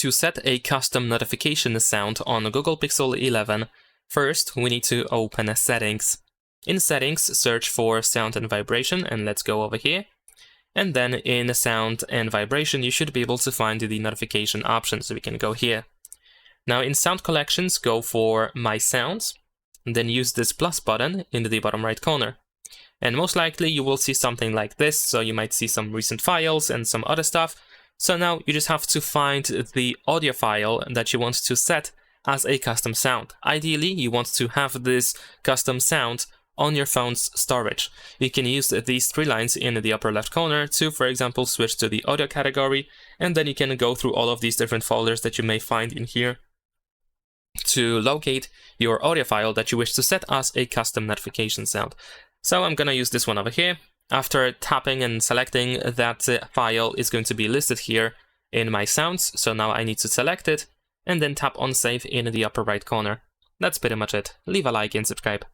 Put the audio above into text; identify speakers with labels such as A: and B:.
A: to set a custom notification sound on Google Pixel 11, first we need to open Settings. In Settings, search for Sound and Vibration, and let's go over here. And then in Sound and Vibration, you should be able to find the notification option, so we can go here. Now in Sound Collections, go for My Sounds, and then use this plus button in the bottom right corner. And most likely you will see something like this, so you might see some recent files and some other stuff. So now you just have to find the audio file that you want to set as a custom sound. Ideally, you want to have this custom sound on your phone's storage. You can use these three lines in the upper left corner to, for example, switch to the audio category, and then you can go through all of these different folders that you may find in here to locate your audio file that you wish to set as a custom notification sound. So I'm gonna use this one over here. After tapping and selecting, that file is going to be listed here in My Sounds. So now I need to select it and then tap on Save in the upper right corner. That's pretty much it. Leave a like and subscribe.